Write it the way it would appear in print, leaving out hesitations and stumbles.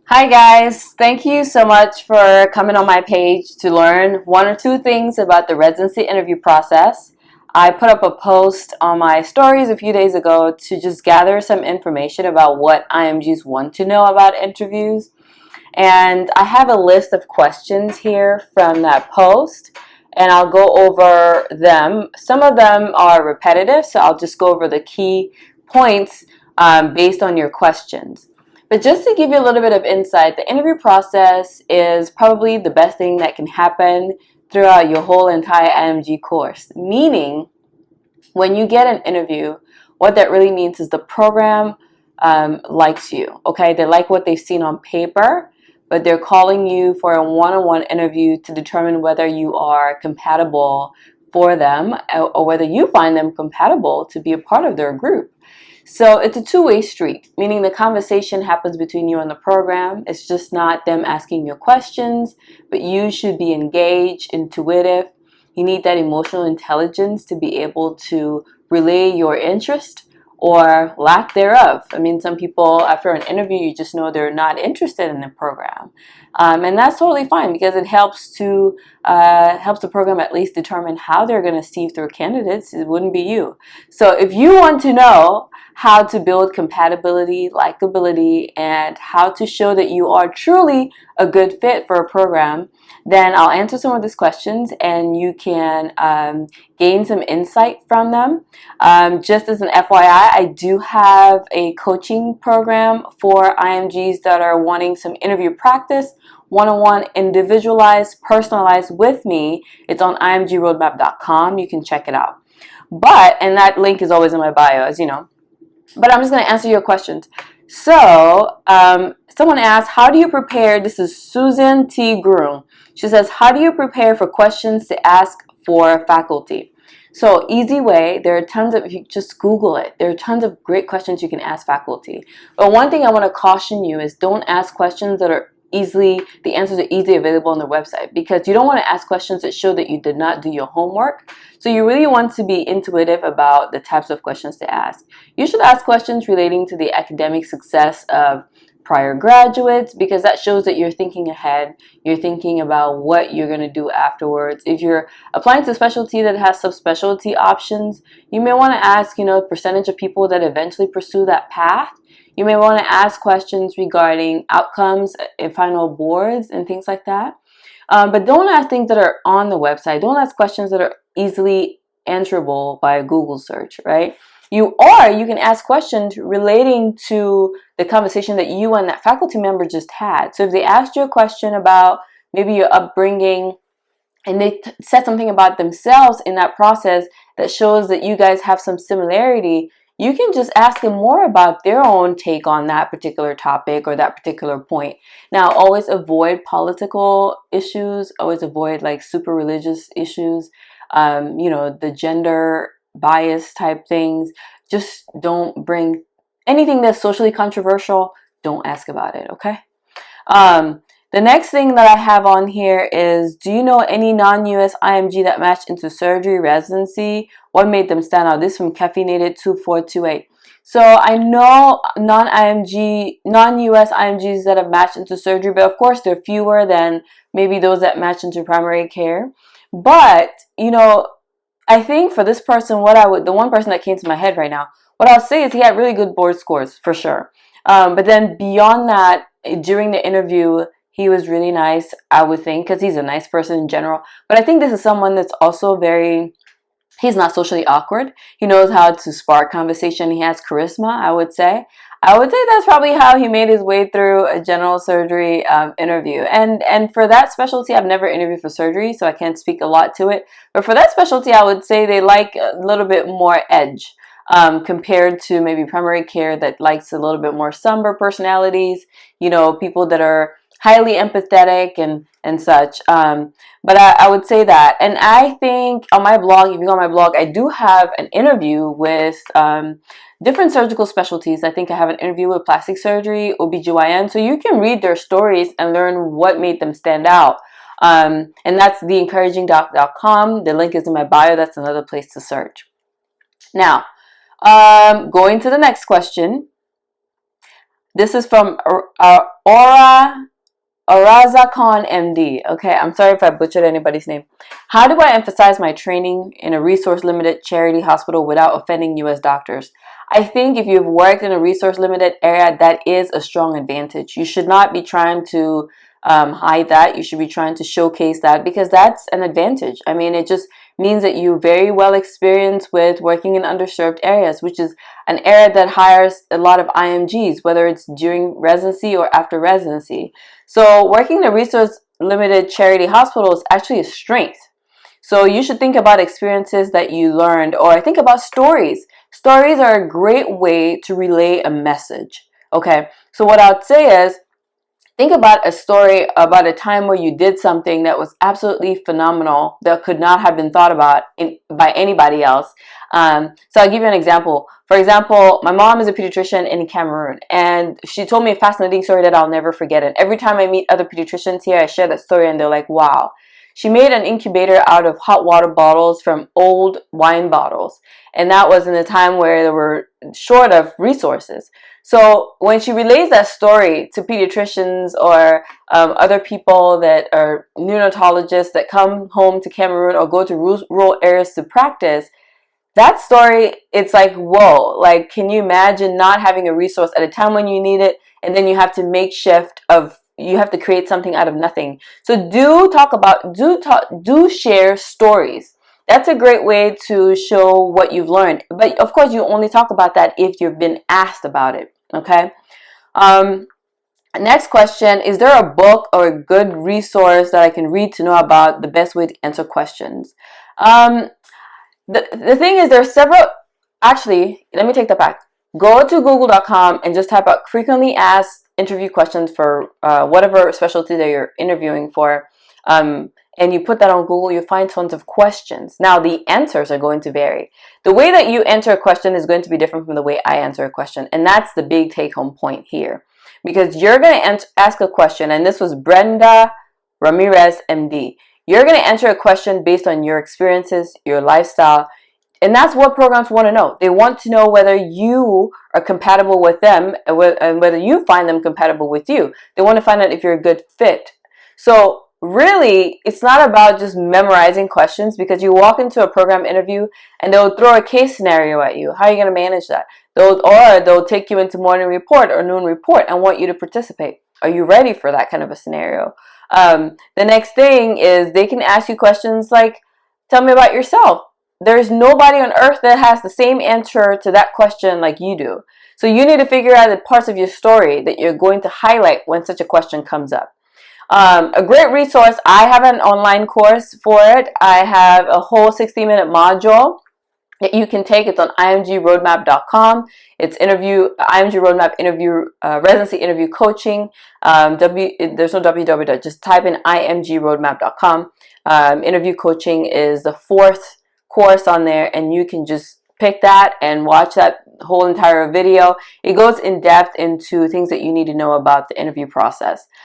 Hi guys, thank you so much for coming on my page to learn one or two things about the residency interview process. I put up a post on my stories a few days ago to just gather some information about what IMGs want to know about interviews. And I have a list of questions here from that post, and I'll go over them. Some of them are repetitive, so I'll just go over the key points based on your questions. But just to give you a little bit of insight, the interview process is probably the best thing that can happen throughout your whole entire IMG course. Meaning, when you get an interview, what that really means is the program likes you, okay? They like what they've seen on paper, but they're calling you for a one-on-one interview to determine whether you are compatible for them or whether you find them compatible to be a part of their group. So it's a two-way street, meaning the conversation happens between you and the program. It's just not them asking you questions, but you should be engaged, intuitive. You need that emotional intelligence to be able to relay your interest or lack thereof. I mean, some people, after an interview, you just know they're not interested in the program. And that's totally fine because it helps the program at least determine how they're going to sieve through candidates. It wouldn't be you. So if you want to know how to build compatibility, likability, and how to show that you are truly a good fit for a program, then I'll answer some of these questions and you can gain some insight from them. Just as an FYI, I do have a coaching program for IMGs that are wanting some interview practice, one-on-one, individualized, personalized with me. It's on imgroadmap.com. You can check it out. And that link is always in my bio, as you know. But I'm just going to answer your questions. So, someone asked, how do you prepare? This is Susan T. Groom. She says, how do you prepare for questions to ask for faculty? So, easy way, there are tons of, if you just Google it, there are tons of great questions you can ask faculty. But one thing I want to caution you is don't ask questions that are the answers are easily available on their website, because you don't want to ask questions that show that you did not do your homework. So you really want to be intuitive about the types of questions to ask. You should ask questions relating to the academic success of prior graduates, because that shows that you're thinking ahead. You're thinking about what you're going to do afterwards. If you're applying to a specialty that has subspecialty options, you may want to ask, percentage of people that eventually pursue that path. You may want to ask questions regarding outcomes in final boards and things like that. But don't ask things that are on the website. Don't ask questions that are easily answerable by a Google search, right? You can ask questions relating to the conversation that you and that faculty member just had. So if they asked you a question about maybe your upbringing and they said something about themselves in that process that shows that you guys have some similarity, you can just ask them more about their own take on that particular topic or that particular point. Now, always avoid political issues. Always avoid like super religious issues. The gender bias type things. Just don't bring anything that's socially controversial. Don't ask about it, okay? The next thing that I have on here is, do you know any non-US IMG that matched into surgery residency? What made them stand out? This is from Caffeinated 2428. So I know non-US IMGs that have matched into surgery, but of course they're fewer than maybe those that match into primary care. But, I think for this person, the one person that came to my head right now, what I'll say is he had really good board scores for sure. But then beyond that, during the interview, he was really nice, I would think, because he's a nice person in general. But I think this is someone that's also he's not socially awkward. He knows how to spark conversation. He has charisma, I would say. I would say that's probably how he made his way through a general surgery interview. And for that specialty, I've never interviewed for surgery, so I can't speak a lot to it. But for that specialty, I would say they like a little bit more edge compared to maybe primary care that likes a little bit more somber personalities, people that are highly empathetic and such. But I would say that. And I think on my blog, if you go on my blog, I do have an interview with different surgical specialties. I think I have an interview with plastic surgery, OBGYN. So you can read their stories and learn what made them stand out. And that's theencouragingdoc.com. The link is in my bio. That's another place to search. Now, going to the next question. This is from Aura Arazakon MD. Okay, I'm sorry if I butchered anybody's name. How do I emphasize my training in a resource-limited charity hospital without offending U.S. doctors? I think if you've worked in a resource-limited area, that is a strong advantage. You should not be trying to hide that. You should be trying to showcase that, because that's an advantage. I mean, it just means that you're very well experienced with working in underserved areas, which is an area that hires a lot of IMGs, whether it's during residency or after residency. So working in a resource limited charity hospital is actually a strength. So you should think about experiences that you learned, or think about stories. Stories are a great way to relay a message. Okay, so what I'd say is, think about a story about a time where you did something that was absolutely phenomenal that could not have been thought about by anybody else. So I'll give you an example. For example, my mom is a pediatrician in Cameroon, and she told me a fascinating story that I'll never forget. And every time I meet other pediatricians here, I share that story, and they're like, wow. She made an incubator out of hot water bottles from old wine bottles. And that was in a time where they were short of resources. So when she relays that story to pediatricians or other people that are neonatologists that come home to Cameroon or go to rural areas to practice, that story, it's like, whoa, like, can you imagine not having a resource at a time when you need it, and then you have to you have to create something out of nothing. So do share stories. That's a great way to show what you've learned. But of course, you only talk about that if you've been asked about it. Okay. Next question, is there a book or a good resource that I can read to know about the best way to answer questions? The thing is, there's several. Actually, let me take that back. Go to google.com and just type out frequently asked interview questions for whatever specialty that you're interviewing for, and you put that on Google, you find tons of questions. Now, the answers are going to vary. The way that you answer a question is going to be different from the way I answer a question, and that's the big take-home point here. Because you're going to ask a question, and this was Brenda Ramirez, MD. You're going to answer a question based on your experiences, your lifestyle, and that's what programs want to know. They want to know whether you are compatible with them and whether you find them compatible with you. They want to find out if you're a good fit. So really, it's not about just memorizing questions, because you walk into a program interview and they'll throw a case scenario at you. How are you going to manage that? They'll take you into morning report or noon report and want you to participate. Are you ready for that kind of a scenario? The next thing is they can ask you questions like, tell me about yourself. There's nobody on earth that has the same answer to that question like you do. So you need to figure out the parts of your story that you're going to highlight when such a question comes up. A great resource, I have an online course for it. I have a whole 60-minute module that you can take. It's on imgroadmap.com. It's IMG Roadmap interview, residency interview coaching. There's no www, just type in imgroadmap.com. Interview coaching is the 4th course on there, and you can just pick that and watch that whole entire video. It goes in depth into things that you need to know about the interview process.